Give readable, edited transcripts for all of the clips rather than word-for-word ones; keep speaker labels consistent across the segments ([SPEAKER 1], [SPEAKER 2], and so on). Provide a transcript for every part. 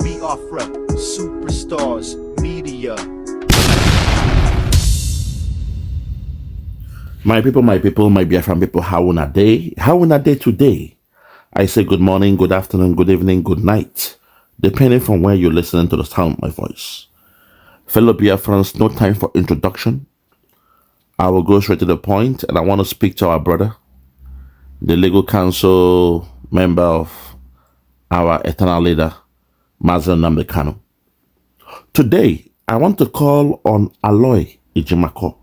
[SPEAKER 1] Biafra, superstars, media.
[SPEAKER 2] My people, my Biafran people, how on a day? How on a day today? I say good morning, good afternoon, good evening, good night, depending from where you're listening to the sound of my voice. Fellow Biafrans, no time for introduction. I will go straight to the point, and I want to speak to our brother, the legal counsel member of our eternal leader, Nnamdi Kanu. Today, I want to call on Ejimakor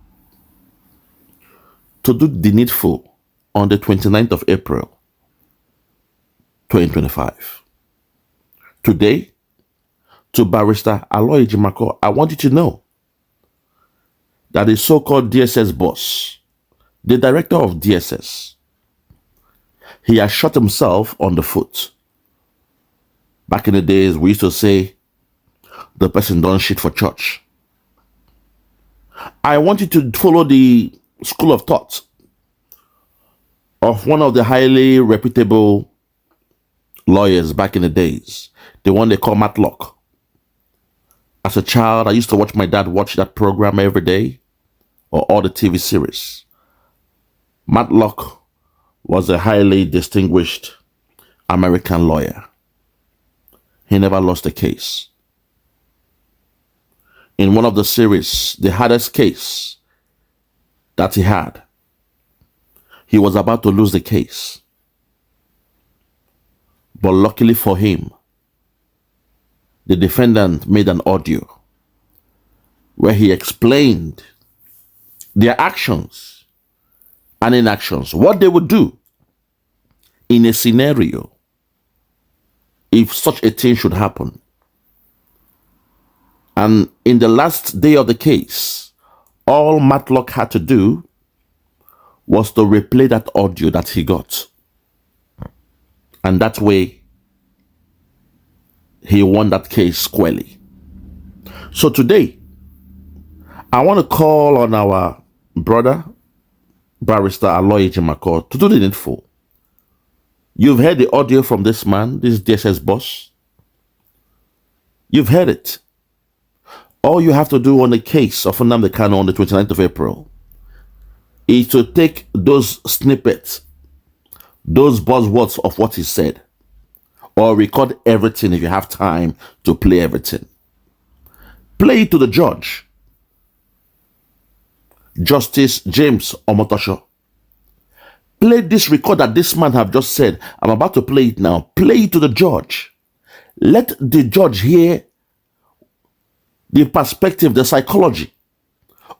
[SPEAKER 2] to do the needful on the 29th of April, 2025. Today, to Barrister Ejimakor, I want you to know that the so-called DSS boss, the director of DSS, he has shot himself on the foot. Back in the days, we used to say, the person don't shit for church. I want you to follow the school of thought of one of the highly reputable lawyers back in the days, the one they call Matlock. As a child, I used to watch my dad watch that program every day, or all the TV series. Matlock was a highly distinguished American lawyer. He never lost a case. In one of the series, the hardest case that he had, he was about to lose the case. But luckily for him, the defendant made an audio where he explained their actions and inactions, what they would do in a scenario if such a thing should happen. And in the last day of the case, all Matlock had to do was to replay that audio that he got. And that way, he won that case squarely. So today, I want to call on our brother, Barrister Ejimakor, to do the needful. You've heard the audio from this man, this DSS boss. You've heard it. All you have to do on the case of Nnamdi Kanu on the 29th of April is to take those snippets, those buzzwords of what he said, or record everything if you have time to play everything. Play it to the judge, Justice James Omotosho. Play this record that this man have just said. I'm about to play it now. Play it to the judge. Let the judge hear the perspective, the psychology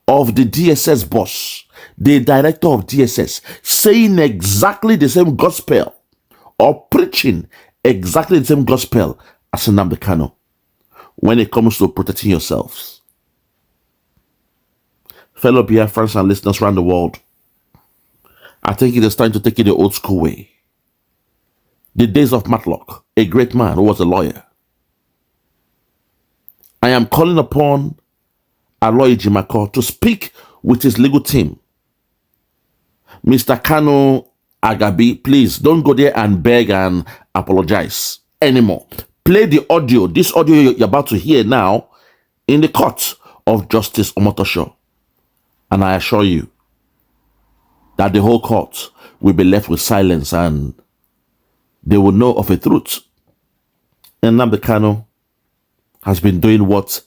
[SPEAKER 2] of the DSS boss, the director of DSS, saying exactly the same gospel or preaching exactly the same gospel as Nnamdi Kanu when it comes to protecting yourselves. Fellow Biafrans and listeners around the world, I think it is time to take it the old school way. The days of Matlock, a great man who was a lawyer. I am calling upon Ejimakor to speak with his legal team. Mr. Kanu Agabi, please don't go there and beg and apologize anymore. Play the audio, this audio you're about to hear now, in the court of Justice Omotosho. And I assure you that the whole court will be left with silence and they will know of a truth. And Nnamdi Kanu has been doing what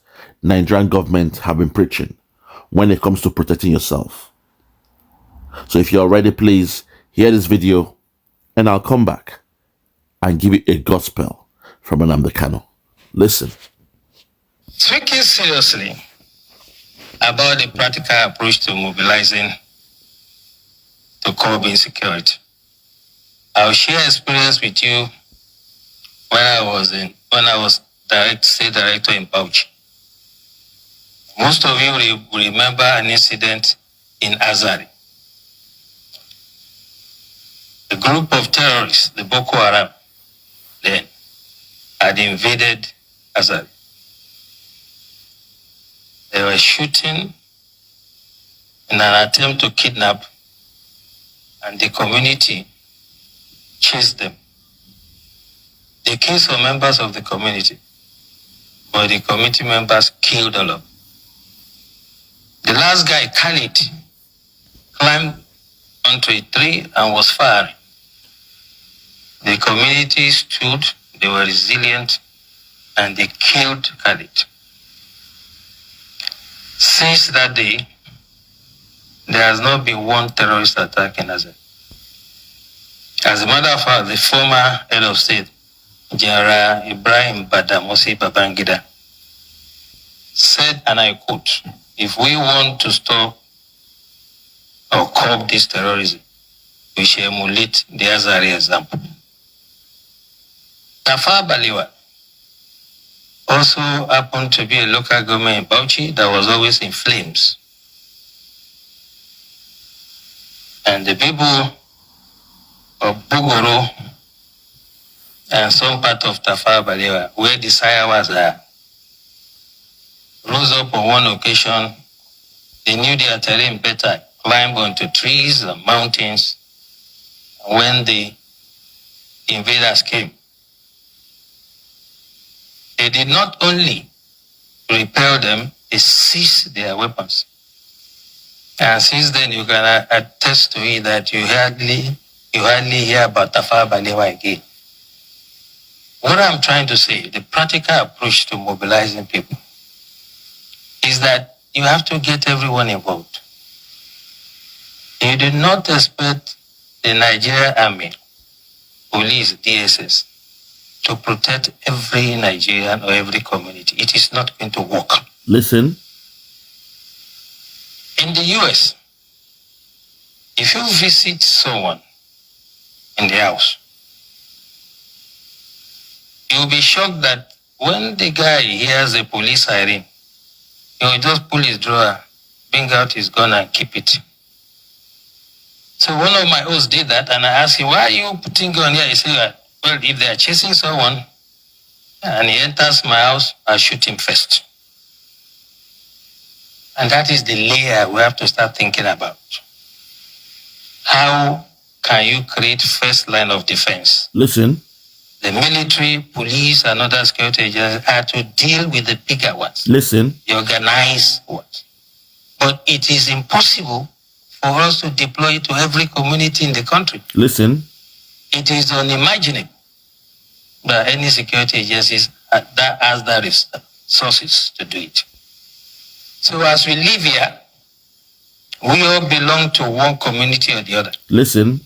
[SPEAKER 2] Nigerian government have been preaching when it comes to protecting yourself. So if you're ready, please hear this video and I'll come back and give you a gospel from Nnamdi Kanu. Listen.
[SPEAKER 3] Speaking seriously about the practical approach to mobilizing to curb insecurity, I'll share experience with you when I was state director in Bauchi. Most of you will remember an incident in Azari. A group of terrorists, the Boko Haram, then had invaded Azari. They were shooting in an attempt to kidnap, and the community chased them. They killed some members of the community. but the committee members killed all of them. The last guy, Khalid, climbed onto a tree and was firing. The community stood, they were resilient, and they killed Khalid. Since that day, there has not been one terrorist attack in Azad. As a matter of fact, the former head of state, General Ibrahim Badamasi Babangida, said, and I quote, "If we want to stop or curb this terrorism, we shall emulate the Azari example." Tafa Baliwa also happened to be a local government in Bauchi that was always in flames. And the people of Bugoro and some part of Tafa Baliwa, where the Sayawas are, rose up on one occasion. They knew their terrain better, climbed onto trees and mountains. When the invaders came, they did not only repel them, they seized their weapons. And since then, you can attest to it that you hardly hear about Tafa Balewa again. What I'm trying to say, the practical approach to mobilizing people is that you have to get everyone involved. You do not expect the Nigerian Army, police, DSS, to protect every Nigerian or every community. It is not going to work.
[SPEAKER 2] Listen.
[SPEAKER 3] In the US, if you visit someone in the house, you'll be shocked that when the guy hears a police siren, he will just pull his drawer, bring out his gun and keep it. So one of my hosts did that, and I asked him, "Why are you putting gun here?" He said, "Well, if they are chasing someone and he enters my house, I'll shoot him first." And that is the layer we have to start thinking about. How can you create first line of defense?
[SPEAKER 2] Listen.
[SPEAKER 3] The military, police, and other security agencies are to deal with the bigger ones.
[SPEAKER 2] Listen.
[SPEAKER 3] The organized ones. But it is impossible for us to deploy it to every community in the country.
[SPEAKER 2] Listen.
[SPEAKER 3] It is unimaginable that any security agencies that has the resources to do it. So as we live here, we all belong to one community or the other.
[SPEAKER 2] Listen.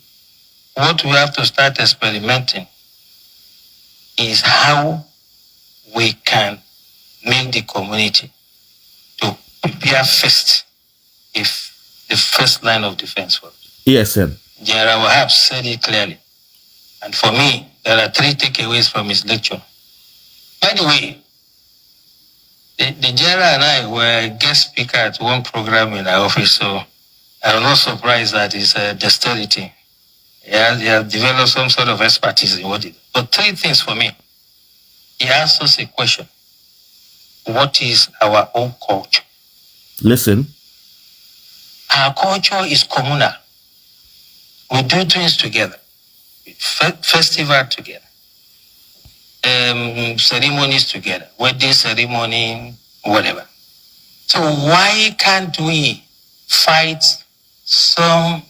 [SPEAKER 3] What we have to start experimenting is how we can make the community to prepare first if the first line of defense works.
[SPEAKER 2] ESN.
[SPEAKER 3] General Wahab said it clearly. And for me, there are 3 takeaways from his lecture. By the way, the general and I were guest speaker at one program in our office, so I was not surprised that his dexterity. He has developed some sort of expertise in what it is. But 3 things for me. He asked us a question. What is our own culture?
[SPEAKER 2] Listen.
[SPEAKER 3] Our culture is communal. We do things together. Festival together. Ceremonies together. Wedding ceremony, whatever. So why can't we fight some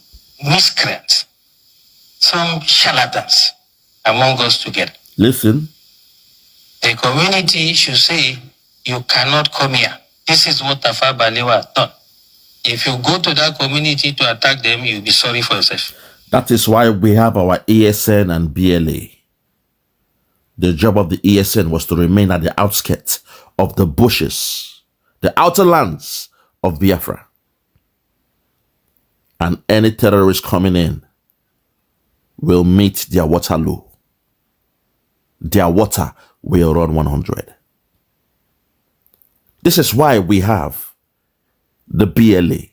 [SPEAKER 3] miscreants, some charlatans among us together?
[SPEAKER 2] Listen.
[SPEAKER 3] The community should say, you cannot come here. This is what Tafa Balewa has done. If you go to that community to attack them, you'll be sorry for yourself.
[SPEAKER 2] That is why we have our ESN and BLA. The job of the ESN was to remain at the outskirts of the bushes, the outer lands of Biafra. And any terrorist coming in will meet their Waterloo. Their water will run 100. This is why we have the BLA,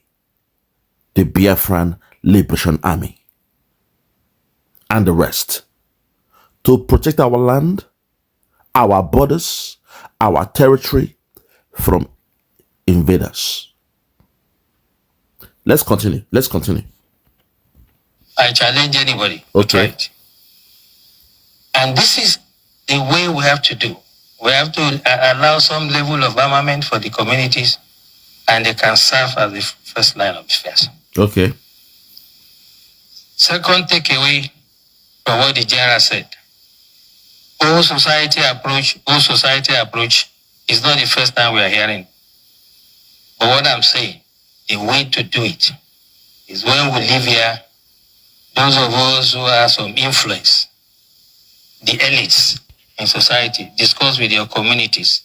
[SPEAKER 2] the Biafran Liberation Army, and the rest, to protect our land, our borders, our territory from invaders. Let's continue.
[SPEAKER 3] I challenge anybody.
[SPEAKER 2] Okay.
[SPEAKER 3] Right. And this is the way we have to do. We have to allow some level of armament for the communities, and they can serve as the first line of defense.
[SPEAKER 2] Okay.
[SPEAKER 3] Second takeaway from what the general said, whole society approach is not the first time we are hearing. But what I'm saying, the way to do it is when we live here, those of us who have some influence, the elites in society, discuss with your communities.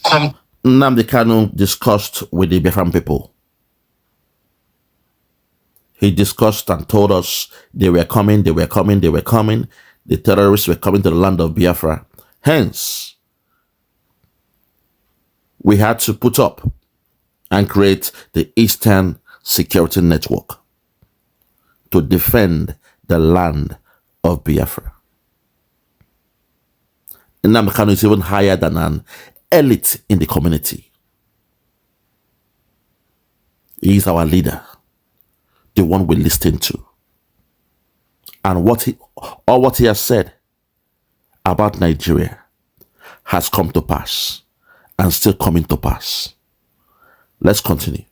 [SPEAKER 2] Nnamdi Kanu discussed with the Biafran people. He discussed and told us they were coming. The terrorists were coming to the land of Biafra. Hence, we had to put up and create the Eastern Security Network to defend the land of Biafra. Nnamdi Kanu is even higher than an elite in the community. He is our leader, the one we listen to. And what he has said about Nigeria has come to pass and still coming to pass. Let's continue.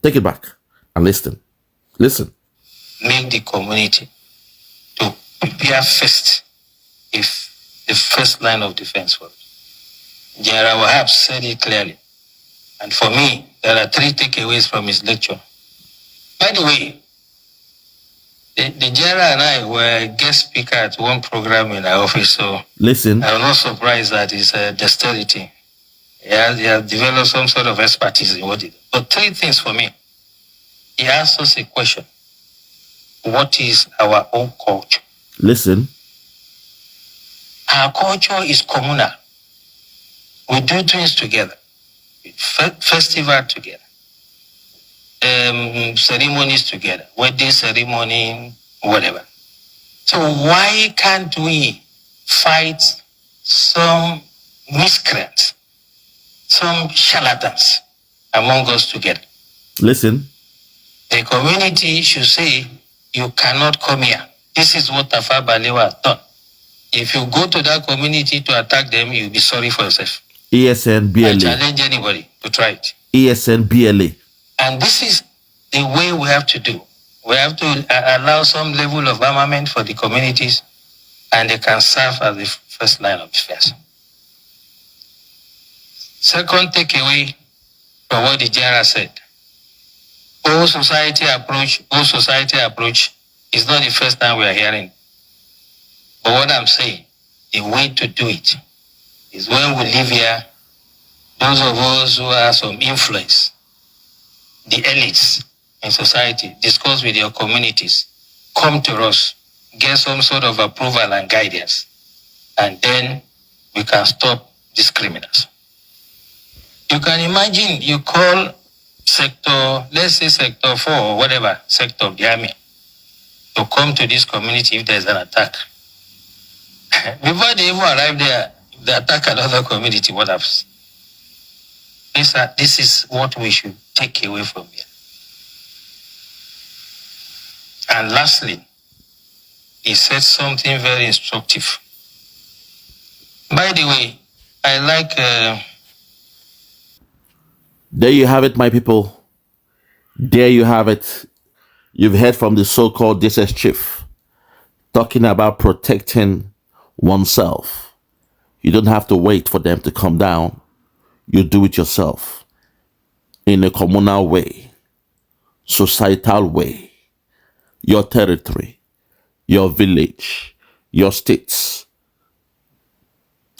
[SPEAKER 2] Take it back and listen. Listen.
[SPEAKER 3] Make the community to prepare first if the first line of defense for it. General Wahab said it clearly. And for me, there are 3 takeaways from his lecture. By the way, the general and I were guest speaker at one program in our office, so
[SPEAKER 2] listen.
[SPEAKER 3] I'm not surprised that his dexterity. He has developed some sort of expertise in what he does. But 3 things for me. He asked us a question. What is our own culture?
[SPEAKER 2] Listen.
[SPEAKER 3] Our culture is communal. We do things together. Festival together. Ceremonies together. Wedding ceremony, whatever. So why can't we fight some miscreants, some charlatans among us together?
[SPEAKER 2] Listen.
[SPEAKER 3] The community should say, you cannot come here. This is what Tafa Balewa has done. If you go to that community to attack them, you'll be sorry for yourself.
[SPEAKER 2] ESN BLA.
[SPEAKER 3] I challenge anybody to try it.
[SPEAKER 2] ESN BLA.
[SPEAKER 3] And this is the way we have to do. We have to allow some level of armament for the communities, and they can serve as the first line of defense. Second takeaway from what the general said, whole society approach is not the first time we are hearing. But what I'm saying, the way to do it is when we live here, those of us who have some influence, the elites in society, discuss with your communities, come to us, get some sort of approval and guidance, and then we can stop these criminals. You can imagine you call sector, let's say sector 4 or whatever, sector of the army, to come to this community if there's an attack. Before they even arrive there, if they attack another community, what happens? This is what we should take away from here. And lastly, he said something very instructive. By the way, I like...
[SPEAKER 2] There you have it, my people. There you have it. You've heard from the so-called DSS chief talking about protecting oneself. You don't have to wait for them to come down. You do it yourself in a communal way, societal way, your territory, your village, your states,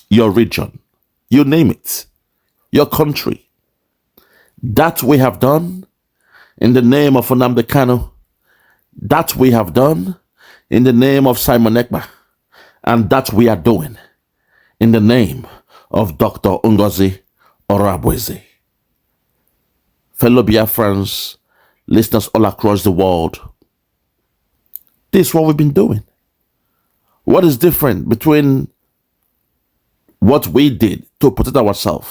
[SPEAKER 2] your region, you name it, your country. That we have done in the name of Nnamdi Kanu. That we have done in the name of Simon Ekpa. And that we are doing in the name of Dr. Ngozi Orabweze. Fellow Biafrans, listeners all across the world, this is what we've been doing. What is different between what we did to protect ourselves,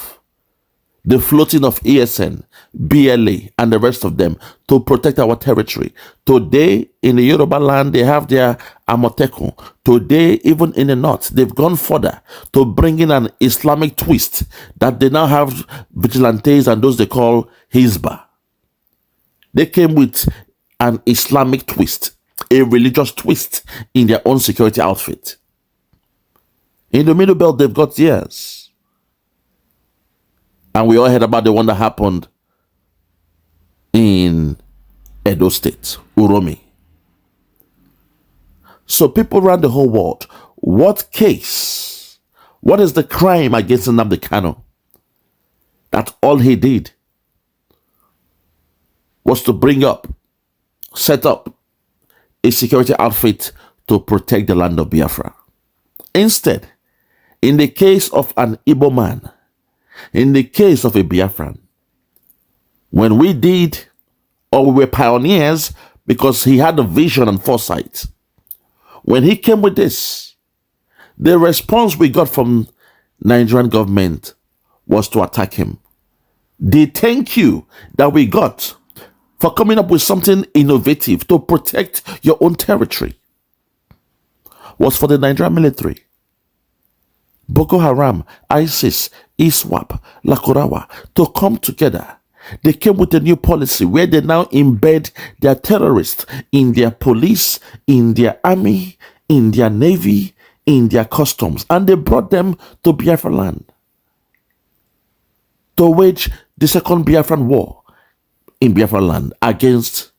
[SPEAKER 2] the floating of ESN, BLA, and the rest of them to protect our territory. Today, in the Yoruba land, they have their Amotekun. Today, even in the north, they've gone further to bring in an Islamic twist that they now have vigilantes and those they call Hizbah. They came with an Islamic twist, a religious twist in their own security outfit. In the Middle Belt, they've got theirs. And we all heard about the one that happened in Edo State, Uromi. So people around the whole world, what case, what is the crime against Nnamdi Kanu? That all he did was to set up a security outfit to protect the land of Biafra. Instead, in the case of an Igbo man, in the case of a Biafran, when we did, or we were pioneers because he had a vision and foresight, when he came with this, the response we got from Nigerian government was to attack him. The thank you that we got for coming up with something innovative to protect your own territory was for the Nigerian military. Boko Haram, ISIS, ISWAP, Lakurawa, to come together. They came with a new policy where they now embed their terrorists in their police, in their army, in their navy, in their customs, and they brought them to Biafra land to wage the second Biafran war in Biafra land against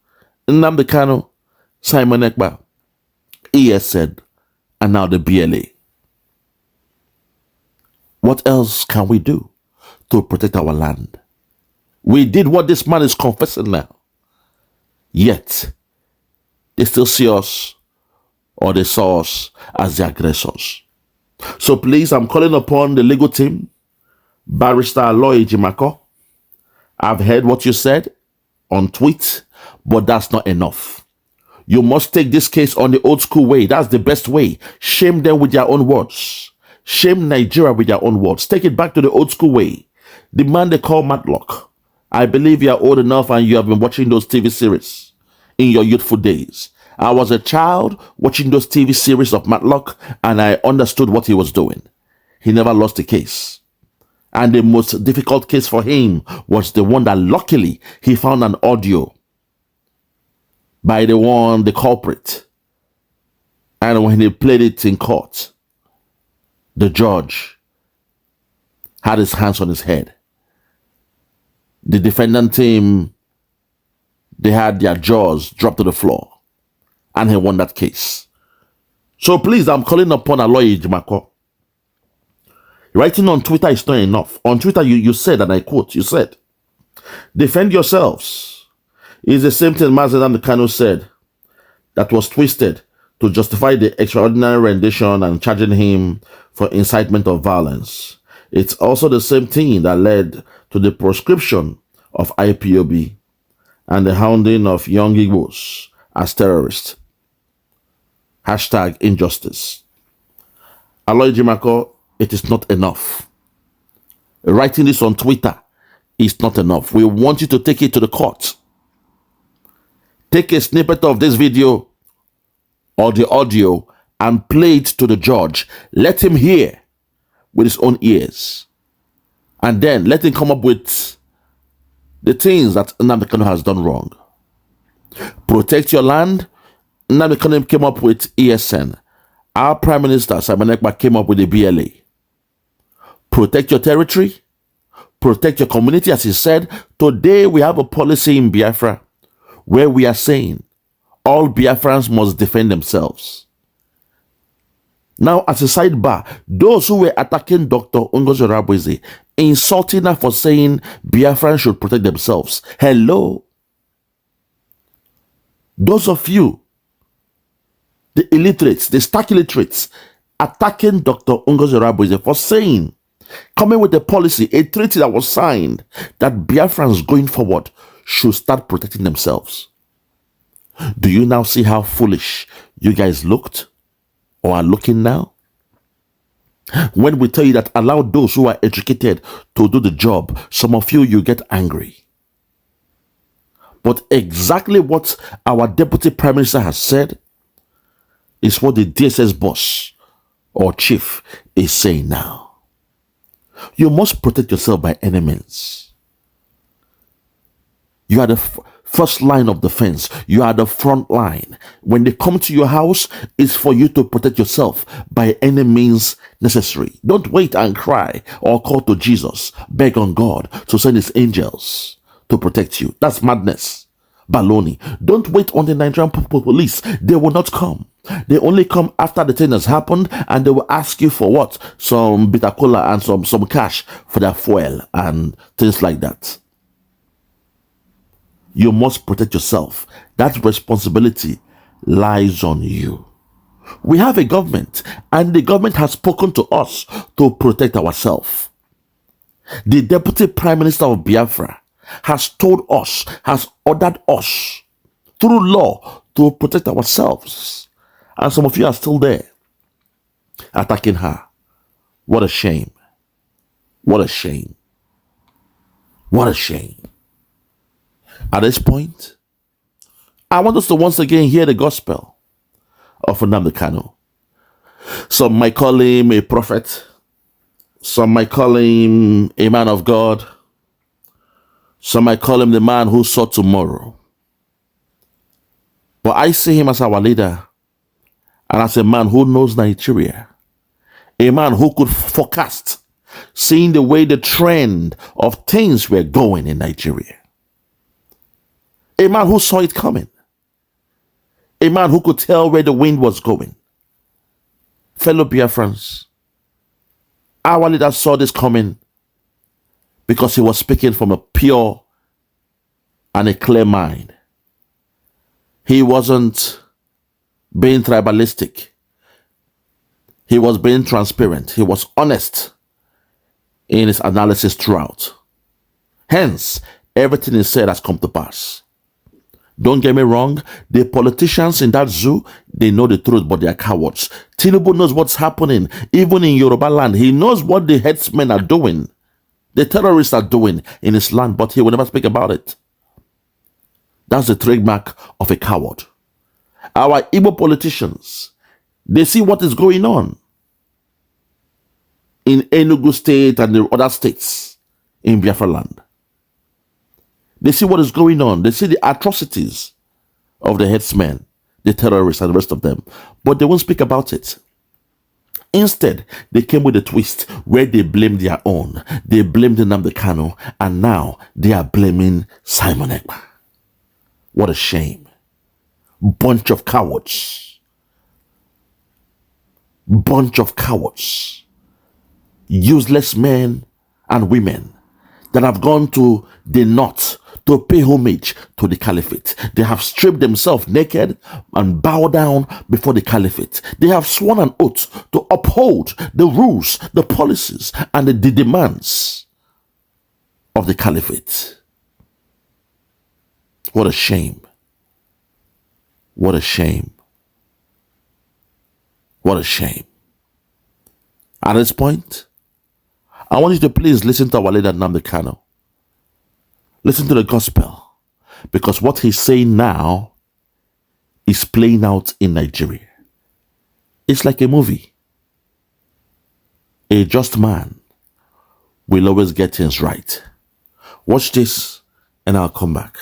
[SPEAKER 2] Nnamdi Kanu, Simon Ekpa, ESN, and now the BLA. What else can we do to protect our land? We did what this man is confessing now. Yet, they still see us, or they saw us as the aggressors. So please, I'm calling upon the legal team, Barrister Lawyer Ejimakor. I've heard what you said on tweet, but that's not enough. You must take this case on the old school way. That's the best way. Shame them with their own words. Shame Nigeria with their own words. Take it back to the old school way. The man they call Matlock. I believe you are old enough and you have been watching those TV series in your youthful days. I was a child watching those TV series of Matlock and I understood what he was doing. He never lost a case. And the most difficult case for him was the one that luckily he found an audio by the culprit. And when he played it in court, the judge had his hands on his head. The defendant team, they had their jaws dropped to the floor. And he won that case. So please, I'm calling upon a lawyer, Ejimakor. Writing on Twitter is not enough. On Twitter, you said, and I quote, you said, defend yourselves. It's the same thing Mazen Nnamdi Kanu said that was twisted to justify the extraordinary rendition and charging him for incitement of violence. It's also the same thing that led to the proscription of IPOB and the hounding of young Igbos as terrorists. Hashtag injustice. Aloy Ejimakor, it is not enough. Writing this on Twitter is not enough. We want you to take it to the court. Take a snippet of this video or the audio and play it to the judge. Let him hear with his own ears. And then let him come up with the things that Nnamdi Kanu has done wrong. Protect your land. Nnamdi Kanu came up with ESN. Our Prime Minister, Simon Ekpa, came up with the BLA. Protect your territory. Protect your community, as he said. Today, we have a policy in Biafra where we are saying all Biafrans must defend themselves. Now, as a sidebar, those who were attacking Dr. Ngozi Orakwe, insulting her for saying Biafrans should protect themselves. Hello? Those of you, the illiterates, the stark illiterates, attacking Dr. Ngozi Orakwe for saying, coming with a policy, a treaty that was signed, that Biafrans going forward should start protecting themselves. Do you now see how foolish you guys looked or are looking now? When we tell you that allow those who are educated to do the job, some of you get angry. But exactly what our deputy prime minister has said is what the DSS boss or chief is saying now. You must protect yourself by any means. You are the first line of defense. You are the front line. When they come to your house, it's for you to protect yourself by any means necessary. Don't wait and cry or call to Jesus, beg on God to send his angels to protect you. That's madness. Baloney. Don't wait on the Nigerian police. They will not come. They only come after the thing has happened, and they will ask you for what? Some bitter cola and some cash for their fuel and things like that. You must protect yourself. That responsibility lies on you. We have a government, and the government has spoken to us to protect ourselves. The Deputy Prime Minister of Biafra has told us, has ordered us through law to protect ourselves. And some of you are still there attacking her. What a shame. What a shame. What a shame. At this point, I want us to once again hear the gospel of Nnamdi Kanu. Some might call him a prophet. Some might call him a man of God. Some might call him the man who saw tomorrow. But I see him as our leader and as a man who knows Nigeria. A man who could forecast, seeing the way the trend of things were going in Nigeria. A man who saw it coming. A man who could tell where the wind was going. Fellow Biafrans, our leader saw this coming because he was speaking from a pure and a clear mind. He wasn't being tribalistic. He was being transparent. He was honest in his analysis throughout. Hence, everything he said has come to pass. Don't get me wrong, the politicians in that zoo, they know the truth, but they are cowards. Tinubu knows what's happening. Even in Yoruba land, he knows what the headsmen are doing. The terrorists are doing in his land, but he will never speak about it. That's the trademark of a coward. Our Igbo politicians, they see what is going on in Enugu State and the other states in Biafra land. They see what is going on. They see the atrocities of the headsmen, the terrorists, and the rest of them. But they won't speak about it. Instead, they came with a twist where they blamed their own. They blamed Nnamdi Kanu, and now they are blaming Simon Ekpa. What a shame. Bunch of cowards. Bunch of cowards. Useless men and women that have gone to the north to pay homage to the caliphate. They have stripped themselves naked and bow down before the caliphate. They have sworn an oath to uphold the rules, the policies, and the demands of the caliphate. What a shame. What a shame. What a shame. At this point, I want you to please listen to our leader Nnamdi Kanu. Listen to the gospel, because what he's saying now is playing out in Nigeria. It's like a movie. A just man will always get things right. Watch this and I'll come back.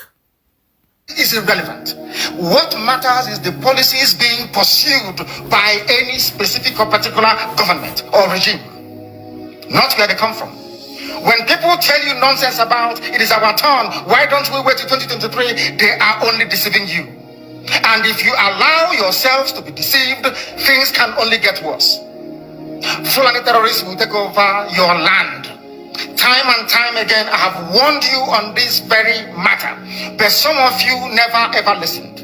[SPEAKER 3] Is irrelevant. What matters is the policies being pursued by any specific or particular government or regime, not where they come from. When people tell you nonsense about it is our turn, why don't we wait till 2023? They are only deceiving you. And if you allow yourselves to be deceived, things can only get worse. Fulani terrorists will take over your land. Time and time again, I have warned you on this very matter, but some of you never ever listened.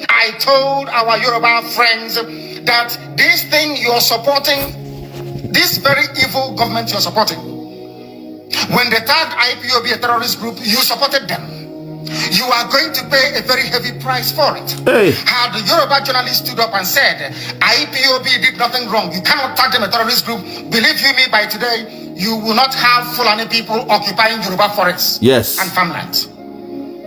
[SPEAKER 3] I told our Yoruba friends that this thing you're supporting, this very evil government you're supporting, when they tagged IPOB a terrorist group, you supported them.
[SPEAKER 4] You are going to pay a very heavy price for it.
[SPEAKER 2] Hey.
[SPEAKER 4] How the Yoruba journalist stood up and said, IPOB did nothing wrong. You cannot tag them a terrorist group. Believe you me, by today, you will not have Fulani people occupying Yoruba forests and farmlands.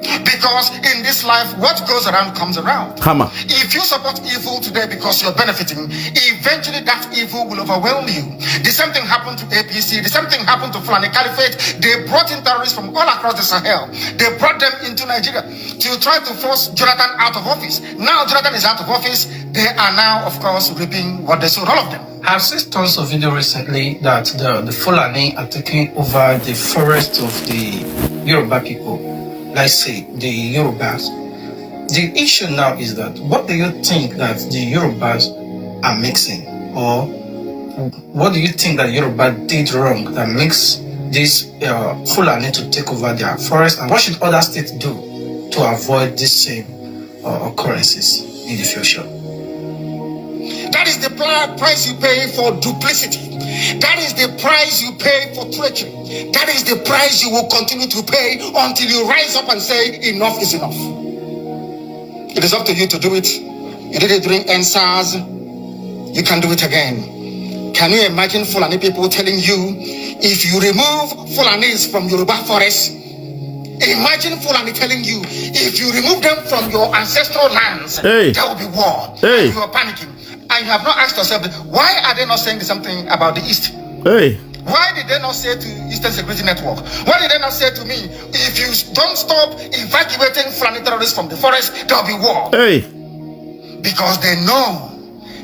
[SPEAKER 4] Because in this life, what goes around comes around.
[SPEAKER 2] Hammer.
[SPEAKER 4] If you support evil today because you're benefiting, eventually that evil will overwhelm you. The same thing happened to APC. The same thing happened to Fulani Caliphate. They brought in terrorists from all across the Sahel. They brought them into Nigeria to try to force Jonathan out of office. Now Jonathan is out of office. They are now, of course, reaping what they sowed, all of them.
[SPEAKER 3] I've seen tons of video recently that the Fulani are taking over the forest of the Yoruba people. Let's say the Yorubas. The issue now is that what do you think that the Yorubas are mixing, or what do you think that Yoruba did wrong that makes this Fulani to take over their forest, and what should other states do to avoid this same occurrences in the future?
[SPEAKER 4] That is the price you pay for duplicity. That is the price you pay for treachery. That is the price you will continue to pay until you rise up and say, enough is enough. It is up to you to do it. You did it during NSAS. You can do it again. Can you imagine Fulani people telling you, if you remove Fulanis from Yoruba forests, imagine Fulani telling you, if you remove them from your ancestral lands, there will be war. And you are panicking. And you have not asked yourself, why are they not saying something about the East? Why did they not say to Eastern Security Network? Why did they not say to me, if you don't stop evacuating Fulani terrorists from the forest, there will be war? Because they know,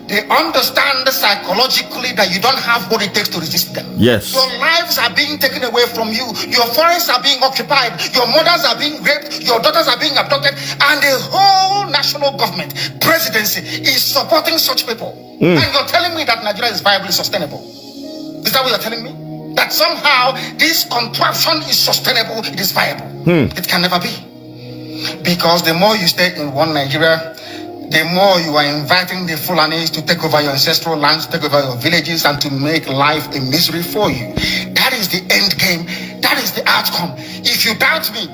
[SPEAKER 4] they understand psychologically that you don't have what it takes to resist them.
[SPEAKER 2] Yes.
[SPEAKER 4] Your lives are being taken away from you. Your forests are being occupied. Your mothers are being raped. Your daughters are being abducted. And the whole national government, presidency, is supporting such people. And you're telling me that Nigeria is viably sustainable. Is that what you're telling me? That somehow this contraption is sustainable, it is viable. It can never be. Because the more you stay in one Nigeria, the more you are inviting the Fulanis to take over your ancestral lands, take over your villages, and to make life a misery for you. That is the end game. That is the outcome. If you doubt me,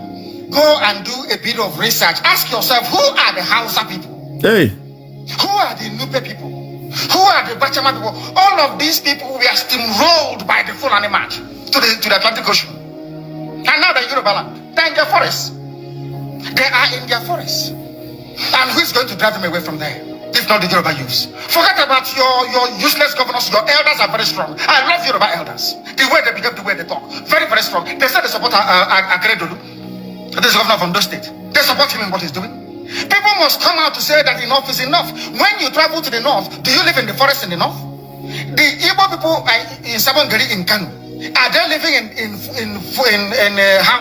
[SPEAKER 4] go and do a bit of research. Ask yourself, who are the Hausa people? Who are the Nupe people? Who are the Bachama people? All of these people were steamrolled by the Fulani march to the Atlantic Ocean. And now they're in Yoruba land. They're in their forests. They are in their forests. And who is going to drive them away from there? If not the Yoruba youths. Forget about your useless governors. Your elders are very strong. I love Yoruba elders. The way they behave, the way they talk. Very, very strong. They said they support Akeredolu. This governor from those state. They support him in what he's doing. People must come out to say that enough is enough. When you travel to the north, do you live in the forest in the north? The Igbo people in Sabongari in Kanu, are they living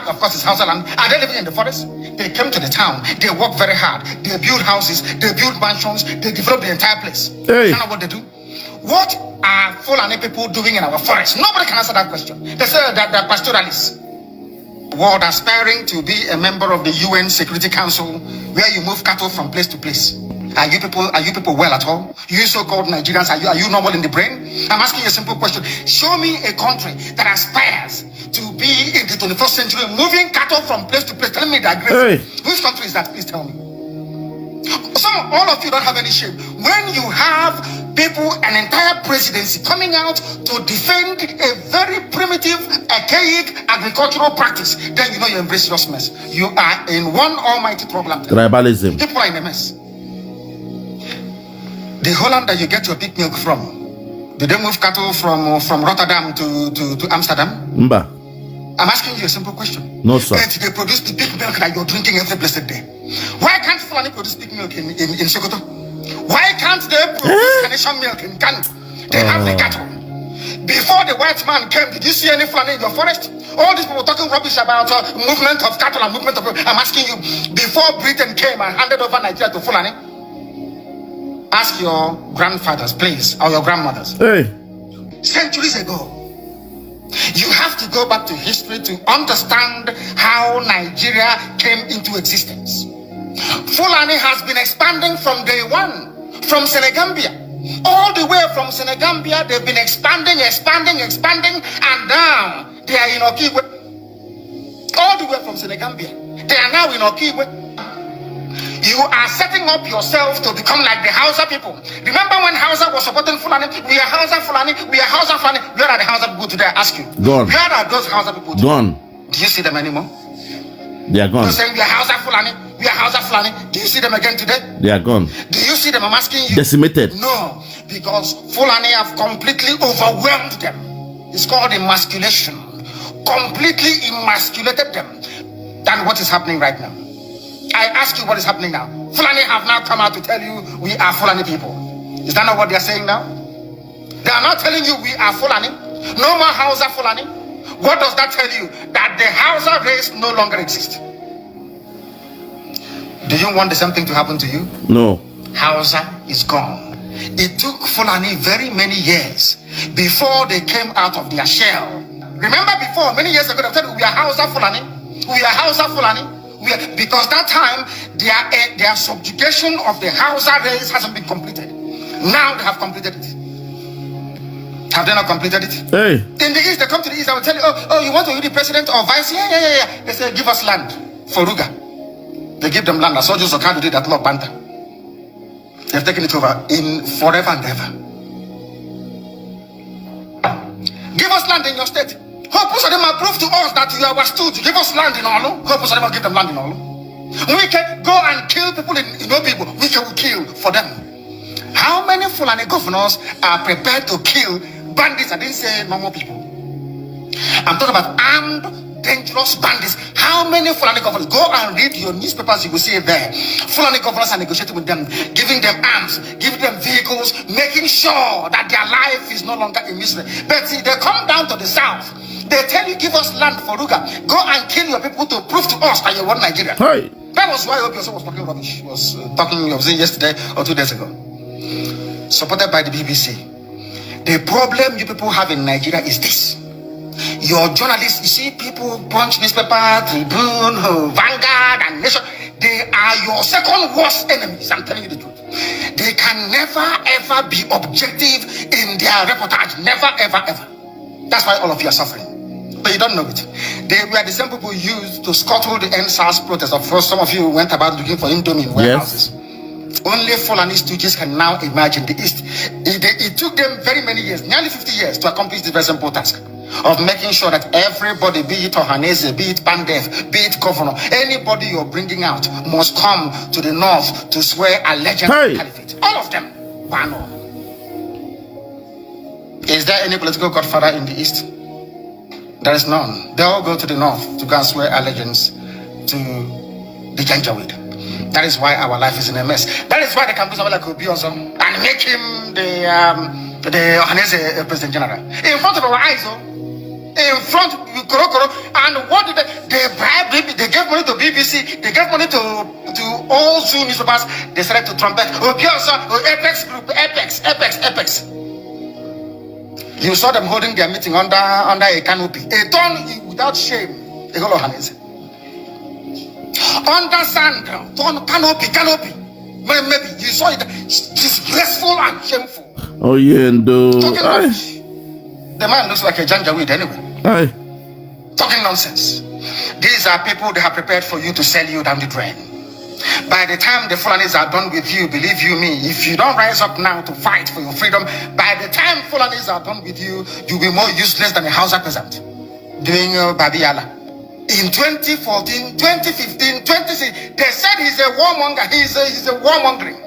[SPEAKER 4] of course it's Hausa land, are they living in the forest? They came to the town, they work very hard, they build houses, they build mansions, they develop the entire place. You know what they do? What are Fulani people doing in our forest? Nobody can answer that question. They say that they're pastoralists. World aspiring to be a member of the UN Security Council, where you move cattle from place to place. Are you people well at all? You so-called Nigerians, are you normal in the brain? I'm asking you a simple question. Show me a country that aspires to be in the 21st century, moving cattle from place to place. Tell me that. Which country is that? Please tell me. All of you don't have any shame. When you have people, an entire presidency coming out to defend a very primitive, archaic agricultural practice, then you know you embrace your mess. You are in one almighty problem.
[SPEAKER 2] Tribalism.
[SPEAKER 4] People are in a mess. The Holland that you get your pig milk from, did they move cattle from Rotterdam to Amsterdam?
[SPEAKER 2] Mba.
[SPEAKER 4] I'm asking you a simple question.
[SPEAKER 2] No, sir.
[SPEAKER 4] But they produce the pig milk that you're drinking every blessed day. Why can't Fulani produce pig milk in Sokoto? Why can't they produce Carnation milk in Kanu? They have the cattle. Before the white man came, did you see any Fulani in your forest? All these people talking rubbish about movement of cattle and movement of... I'm asking you, before Britain came and handed over Nigeria to Fulani, ask your grandfathers, please, or your grandmothers. Centuries ago, you have to go back to history to understand how Nigeria came into existence. Fulani has been expanding from day one, from Senegambia. All the way from Senegambia, they've been expanding, and now they are in Okigwe. All the way from Senegambia. They are now in Okigwe. You are setting up yourself to become like the Hausa people. Remember when Hausa was supporting Fulani? We are Hausa Fulani. We are Hausa Fulani. Where are the Hausa people today? I ask you.
[SPEAKER 2] Gone.
[SPEAKER 4] Where are those Hausa people today?
[SPEAKER 2] Gone.
[SPEAKER 4] Do you see them anymore?
[SPEAKER 2] They are gone.
[SPEAKER 4] They're saying we are Hausa Fulani. We are Hausa Fulani. Do you see them again today?
[SPEAKER 2] They are gone.
[SPEAKER 4] Do you see them? I'm asking you.
[SPEAKER 2] Decimated.
[SPEAKER 4] No, because Fulani have completely overwhelmed them. It's called emasculation. Completely emasculated them. Than what is happening right now. I ask you what is happening now. Fulani have now come out to tell you we are Fulani people. Is that not what they are saying now? They are not telling you we are Fulani. No more Hausa Fulani. What does that tell you? That the Hausa race no longer exists. Do you want the same thing to happen to you?
[SPEAKER 2] No.
[SPEAKER 4] Hausa is gone. It took Fulani very many years before they came out of their shell. Remember before, many years ago, they said we are Hausa Fulani. We are Hausa Fulani. Because that time their subjugation of the Hausa race hasn't been completed. Now they have completed it. Have they not completed it?
[SPEAKER 2] Hey.
[SPEAKER 4] In the East, they come to the East, I will tell you, oh, you want to be the president or vice? Yeah. They say, give us land for Ruga. They give them land. I saw Joseph Kanu did that law Banta. They've taken it over in forever and ever. Give us land in your state. Hope them prove to us that you are stood to give us land in Olu. Hope them give them land in Olu. We can go and kill people in people. We can kill for them. How many Fulani governors are prepared to kill bandits? I didn't say normal people. I'm talking about armed, dangerous bandits. How many Fulani governors? Go and read your newspapers, you will see it there. Fulani governors are negotiating with them, giving them arms, giving them vehicles, making sure that their life is no longer in misery. But see, they come down to the south. They tell you, give us land for Ruga. Go and kill your people to prove to us that you want Nigeria.
[SPEAKER 2] Hey.
[SPEAKER 4] That was why Obi was talking rubbish. He was talking, I was saying yesterday or 2 days ago. Supported by the BBC. The problem you people have in Nigeria is this. Your journalists, you see people, Punch newspaper, Tribune, Vanguard, and Nation, they are your second worst enemies. I'm telling you the truth. They can never ever be objective in their reportage. Never, ever, ever. That's why all of you are suffering. But you don't know it. They were the same people used to scuttle the NSAS protest. Of course, some of you went about looking for Indomie in warehouses. Yes. Only Fulani stooges can now imagine the East. It took them very many years, nearly 50 years, to accomplish the very simple task of making sure that everybody, be it Ohanese, be it Pandef, be it governor, anybody you're bringing out must come to the north to swear allegiance to the caliphate. All of them. Bano. Is there any political godfather in the East? There is none. They all go to the north to go and swear allegiance to the Janjaweed. That is why our life is in a mess. That is why they can do something like Obi also and make him the Ohanese President General. In front of our eyes, in front of Korokoro. And what did they bribe? They gave money to BBC. They gave money to all Zoo newspapers. They started to trumpet. Okay, also, Apex Group, Apex. You saw them holding their meeting under a canopy. A ton without shame. A whole Ohanese. Under sand, ton canopy. Maybe you saw it. Disgraceful and shameful.
[SPEAKER 2] Oh yeah, and
[SPEAKER 4] the man looks like a Janjaweed anyway.
[SPEAKER 2] Aye.
[SPEAKER 4] Talking nonsense. These are people they have prepared for you to sell you down the drain. By the time the Fulanis are done with you, believe you me, if you don't rise up now to fight for your freedom, by the time Fulanis are done with you, you'll be more useless than a Hausa peasant doing Babiyala. In 2014, 2015, 2016, they said he's a warmonger. He's a warmongering.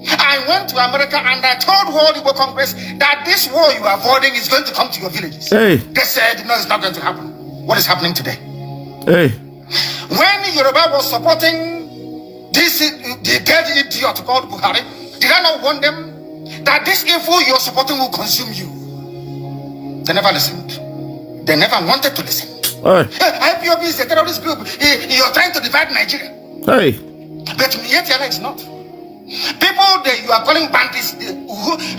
[SPEAKER 4] I went to America and I told World Igbo Congress that this war you are avoiding is going to come to your villages. Hey. They said, no, it's not going to happen. What is happening today?
[SPEAKER 2] Hey.
[SPEAKER 4] When Yoruba was supporting the dead idiot called Buhari, did I not warn them that this evil you're supporting will consume you? They never listened. They never wanted to listen.
[SPEAKER 2] Hey.
[SPEAKER 4] IPOB is a terrorist group. You're trying to divide Nigeria.
[SPEAKER 2] Hey.
[SPEAKER 4] But yet it's not. People that you are calling bandits,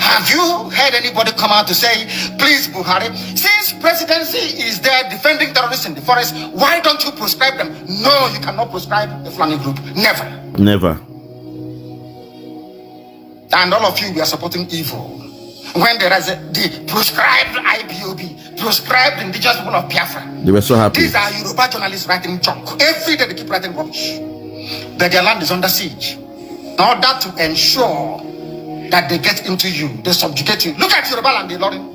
[SPEAKER 4] have you heard anybody come out to say, please Buhari, since presidency is there defending terrorists in the forest, why don't you proscribe them? No, you cannot proscribe the Fulani group. Never.
[SPEAKER 2] Never.
[SPEAKER 4] And all of you, we are supporting evil. when there is the proscribed IPOB, proscribed indigenous people of Biafra.
[SPEAKER 2] They were so happy.
[SPEAKER 4] These are Yoruba journalists writing junk. Every day they keep writing rubbish. That their land is under siege. In order to ensure that they get into you, they subjugate you. Look at Yoruba land, Ilorin.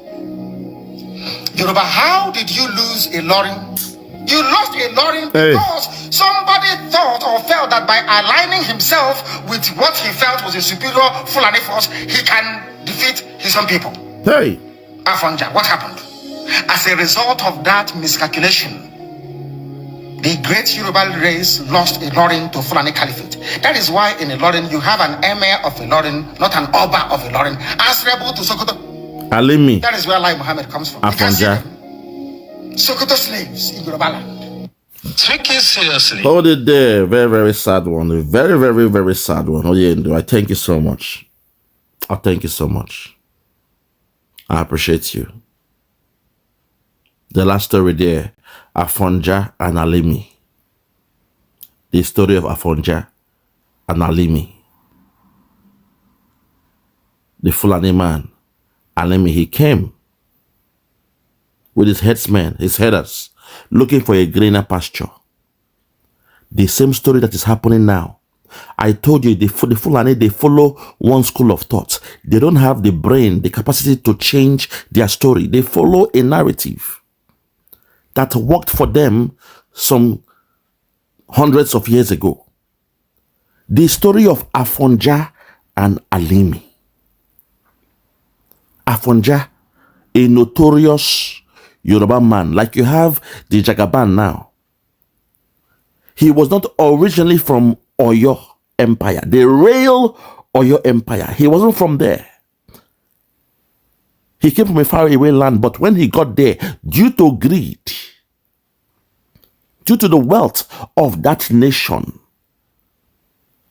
[SPEAKER 4] Yoruba, how did you lose Ilorin? You lost Ilorin because somebody thought or felt that by aligning himself with what he felt was a superior Fulani force, he can defeat his own people.
[SPEAKER 2] Hey.
[SPEAKER 4] Afonja, what happened? As a result of that miscalculation, the great Yoruba race lost Ilorin to Fulani Caliphate. That is why in Ilorin you have an emir of Ilorin, not an Oba of Ilorin, answerable to Sokoto.
[SPEAKER 2] Alimi.
[SPEAKER 4] That is where Lai Muhammad comes from.
[SPEAKER 2] Afonja.
[SPEAKER 4] Sokoto slaves in Yoruba land.
[SPEAKER 3] Take it seriously.
[SPEAKER 2] Hold it there. Very, very sad one. A very, very, very sad one. Oh, yeah, I thank you so much. I thank you so much. I appreciate you. The last story there, Afonja and Alimi. The story of Afonja and Alimi. The Fulani man, Alimi, he came with his headsmen, his headers, looking for a greener pasture. The same story that is happening now. I told you, the Fulani, they follow one school of thought. They don't have the brain, the capacity to change their story. They follow a narrative that worked for them some hundreds of years ago. The story of Afonja and Alimi. Afonja, a notorious Yoruba man, like you have the Jagaban now. He was not originally from Oyo Empire, the real Oyo Empire. He wasn't from there. He came from a faraway land, but when he got there, due to greed, due to the wealth of that nation,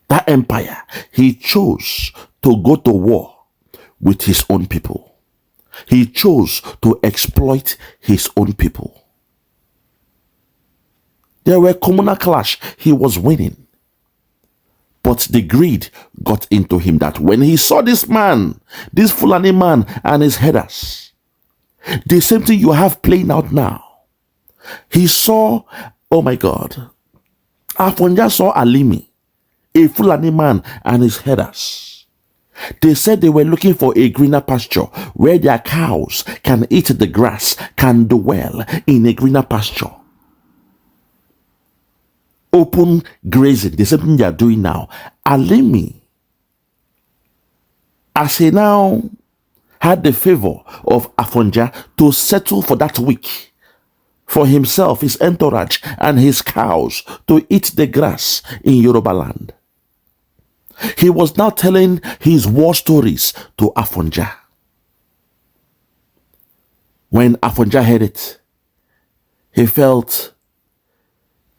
[SPEAKER 2] that empire, he chose to go to war with his own people. He chose to exploit his own people. There were communal clash. He was winning. But the greed got into him that when he saw this man, this Fulani man and his headers, the same thing you have playing out now. He saw, oh my God, Afonja saw Alimi, a Fulani man and his headers. They said they were looking for a greener pasture where their cows can eat the grass, can dwell in a greener pasture. Open grazing, the same thing they are doing now. Alimi, as he now had the favor of Afonja to settle for that week, for himself, his entourage, and his cows to eat the grass in Yoruba land. He was now telling his war stories to Afonja. When Afonja heard it, he felt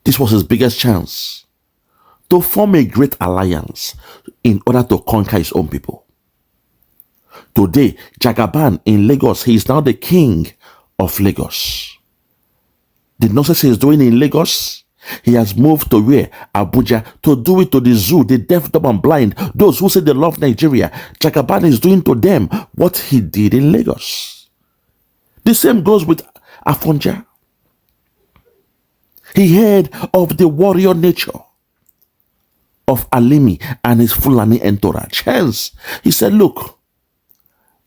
[SPEAKER 2] this was his biggest chance to form a great alliance in order to conquer his own people. Today, Jagaban in Lagos, he is now the king of Lagos. The nonsense he is doing in Lagos, he has moved to where? Abuja, to do it to the zoo, the deaf, dumb, and blind. Those who say they love Nigeria. Jagaban is doing to them what he did in Lagos. The same goes with Afonja. He heard of the warrior nature of Alimi and his Fulani entourage. Hence, he said, look,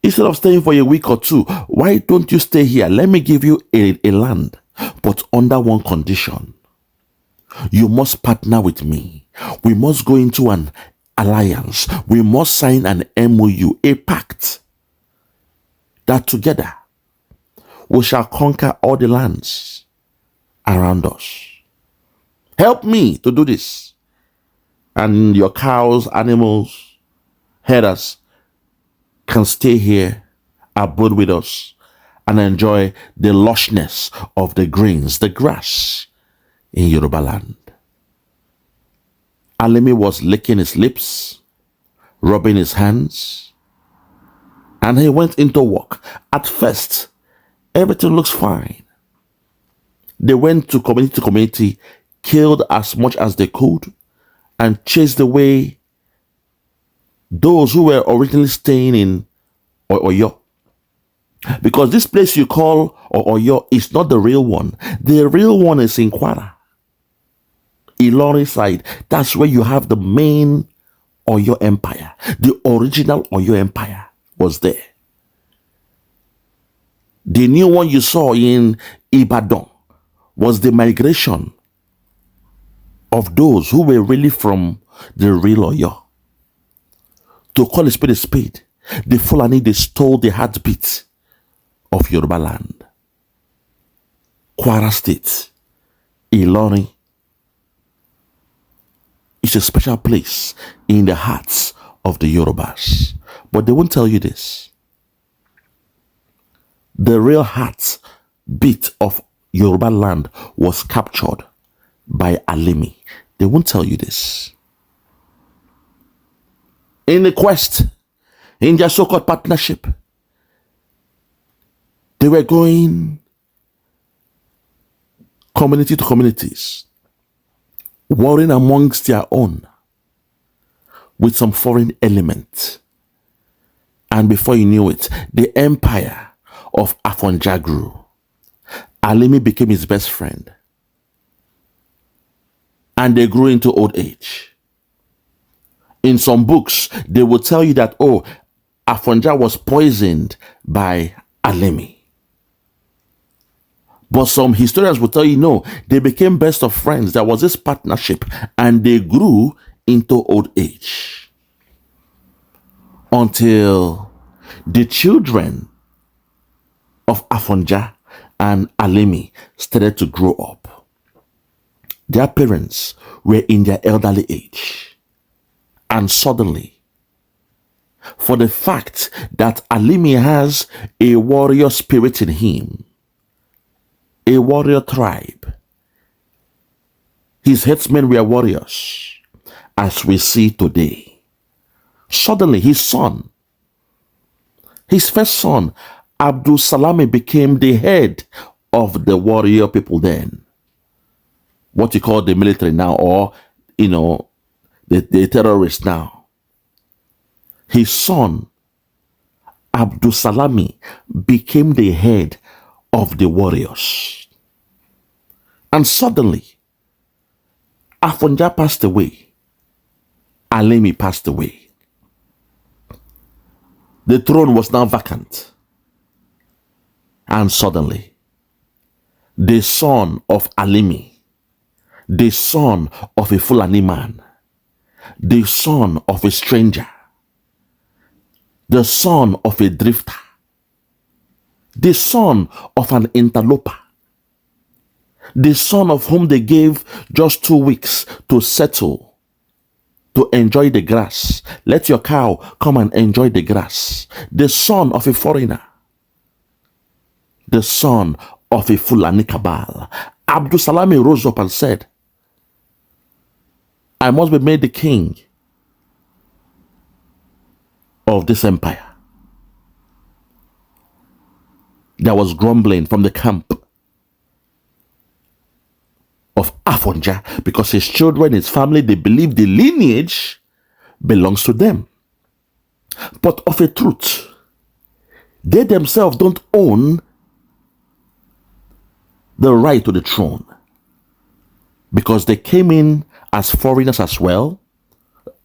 [SPEAKER 2] instead of staying for a week or two, why don't you stay here? Let me give you a land, but under one condition. You must partner with me. We must go into an alliance. We must sign an MOU, a pact, that together we shall conquer all the lands around us. Help me to do this. And your cows, animals, headers can stay here, abode with us, and enjoy the lushness of the greens, the grass in Yoruba land. Alimi was licking his lips, rubbing his hands, and he went into work. At first, everything looks fine. They went to community, killed as much as they could, and chased away those who were originally staying in Oyo. Because this place you call Oyo is not the real one. The real one is in Kwara, Ilori side. That's where you have the main Oyo Empire. The original Oyo Empire was there. The new one you saw in Ibadan was the migration of those who were really from the real Oyo. To call a spade, the Fulani, they stole the heartbeat of Yoruba land. Kwara State, Ilori, is a special place in the hearts of the Yorubas. But they won't tell you this. The real heartbeat of Yoruba land was captured by Alimi. They won't tell you this. In the quest, in their so-called partnership, they were going community to communities, warring amongst their own with some foreign element. And before you knew it, the empire of Afonja grew. Alimi became his best friend. And they grew into old age. In some books, they will tell you that, oh, Afonja was poisoned by Alimi. But some historians will tell you, no, they became best of friends. There was this partnership and they grew into old age. Until the children of Afonja and Alimi started to grow up. Their parents were in their elderly age. And suddenly, for the fact that Alimi has a warrior spirit in him, a warrior tribe, his headsmen were warriors, as we see today. Suddenly, his son, his first son, Abdul Salami, became the head of the warrior people then. What you call the military now, or, the terrorists now. His son, Abdul Salami, became the head of the warriors. And suddenly, Afonja passed away. Alimi passed away. The throne was now vacant. And suddenly, the son of Alimi, the son of a Fulani man, the son of a stranger, the son of a drifter, the son of an interloper, the son of whom they gave just 2 weeks to settle, to enjoy the grass. Let your cow come and enjoy the grass. The son of a foreigner, the son of a Fulani cabal. Abdul Salami rose up and said, I must be made the king of this empire. There was grumbling from the camp of Afonja because his children, his family, they believe the lineage belongs to them. But of a truth, they themselves don't own the right to the throne because they came in as foreigners as well,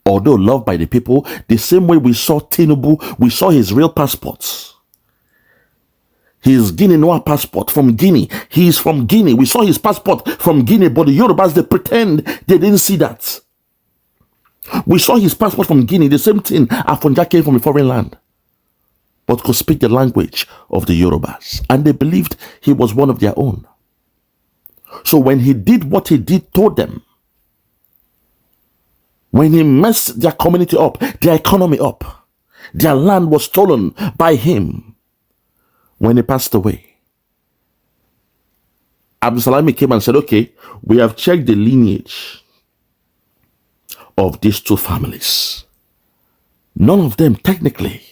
[SPEAKER 2] although loved by the people. The same way we saw Tinubu, we saw his real passports. His Guinea Noir passport from Guinea. He is from Guinea. We saw his passport from Guinea, but the Yorubas, they pretend they didn't see that. We saw his passport from Guinea, the same thing. Afonja came from a foreign land, but could speak the language of the Yorubas. And they believed he was one of their own. So when he did what he did to them, when he messed their community up, their economy up, their land was stolen by him. When he passed away, Abdul Salami came and said, okay, we have checked the lineage of these two families. None of them technically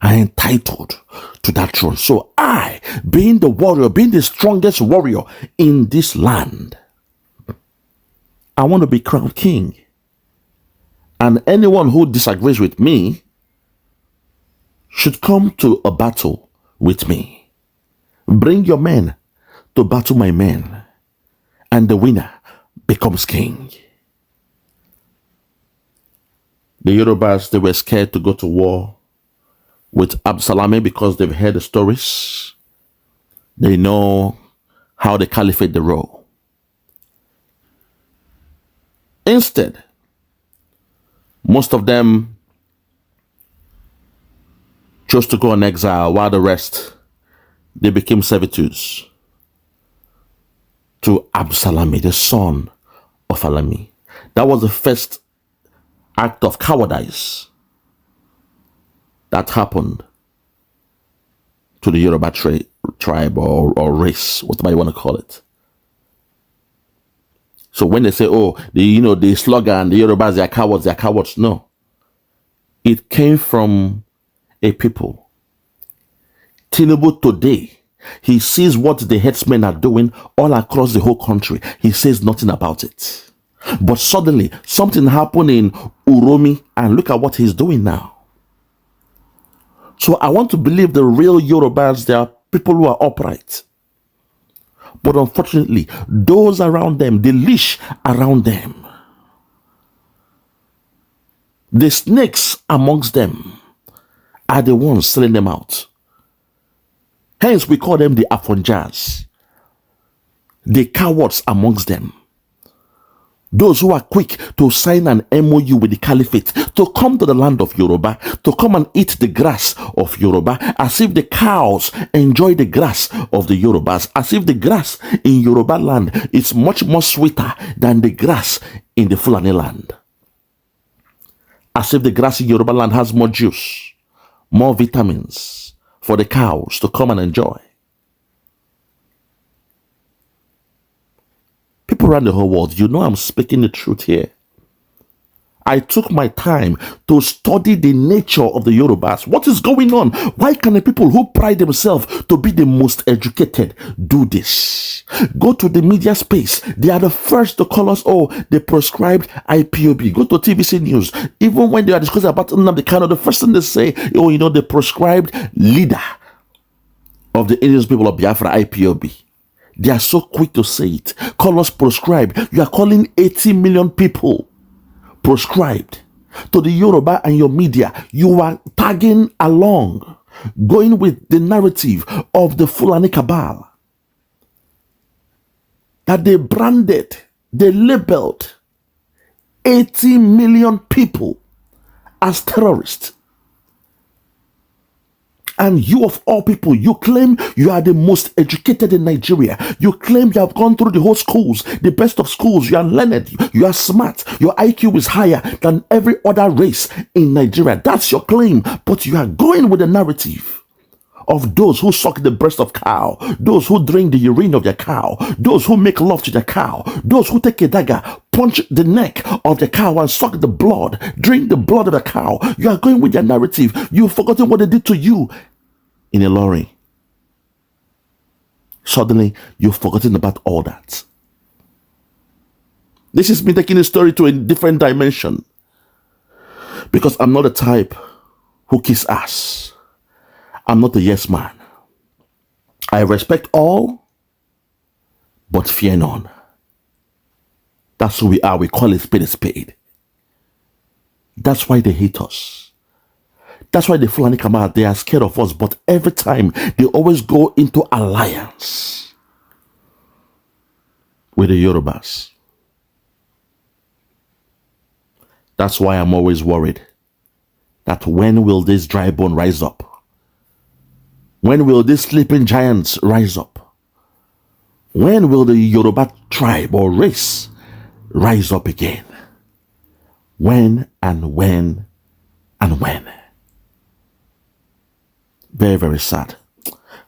[SPEAKER 2] are entitled to that throne. So I, being the warrior, being the strongest warrior in this land, I want to be crowned king. And anyone who disagrees with me should come to a battle with me. Bring your men to battle my men, and the winner becomes king. The Yorubas, they were scared to go to war with Absalami because they've heard the stories. They know how the caliphate they roll. Instead, most of them chose to go on exile, while the rest, they became servitudes to Absalami, the son of Alami. That was the first act of cowardice that happened to the Yoruba tribe or race, whatever you want to call it. So when they say, oh, the slogan, the Yorubas, they are cowards, no. It came from a people. Tinubu today, he sees what the headsmen are doing all across the whole country. He says nothing about it. But suddenly, something happened in Uromi, and look at what he's doing now. So I want to believe the real Yorubas, they are people who are upright. But unfortunately, those around them, the leash around them, the snakes amongst them are the ones selling them out. Hence, we call them the Afonjas, the cowards amongst them. Those who are quick to sign an MOU with the caliphate to come to the land of Yoruba, to come and eat the grass of Yoruba, as if the cows enjoy the grass of the Yorubas, as if the grass in Yoruba land is much more sweeter than the grass in the Fulani land. As if the grass in Yoruba land has more juice, more vitamins for the cows to come and enjoy. People around the whole world, you know I'm speaking the truth here. I took my time to study the nature of the Yorubas. What is going on? Why can the people who pride themselves to be the most educated do this? Go to the media space. They are the first to call us, oh, they proscribed IPOB. Go to TVC News. Even when they are discussing about Nnamdi Kanu, the first thing they say, oh, the proscribed leader of the indigenous people of Biafra, IPOB. They are so quick to say it. Call us proscribed. You are calling 80 million people proscribed. To the Yoruba and your media, you are tagging along, going with the narrative of the Fulani cabal. That they branded, they labeled 80 million people as terrorists. And you of all people, you claim you are the most educated in Nigeria. You claim you have gone through the whole schools, the best of schools. You are learned, you are smart. Your IQ is higher than every other race in Nigeria. That's your claim. But you are going with the narrative of those who suck the breast of cow, those who drink the urine of their cow, those who make love to the cow, those who take a dagger, punch the neck of the cow and suck the blood, drink the blood of the cow. You are going with their narrative. You've forgotten what they did to you in a lorry. Suddenly, you've forgotten about all that. This is me taking the story to a different dimension, because I'm not the type who kiss ass. I'm not a yes man. I respect all, but fear none. That's who we are. We call it spade a spade. That's why they hate us. That's why the Fulani come out. They are scared of us, but every time they always go into alliance with the Yorubas. That's why I'm always worried that when will this dry bone rise up? When will these sleeping giants rise up? When will the Yoruba tribe or race rise up again? When and when and when? Very, very sad.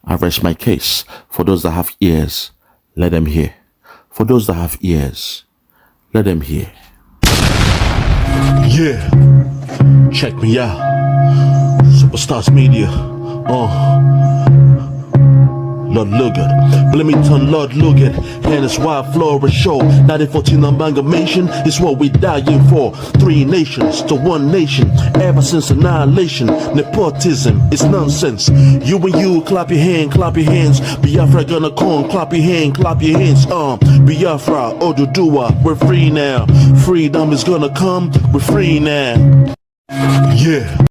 [SPEAKER 2] I rest my case. For those that have ears, let them hear. For those that have ears, let them hear. Yeah, check me out. Superstars Media.
[SPEAKER 5] Lord Logan. Bloomington, Lord Logan. And it's why Flora show. 1914 amalgamation is what we dying for. 3 nations to 1 nation. Ever since annihilation. Nepotism is nonsense. You and you, clap your hands. Biafra gonna come, clap your hands. Biafra, Oduduwa, we're free now. Freedom is gonna come, we're free now. Yeah.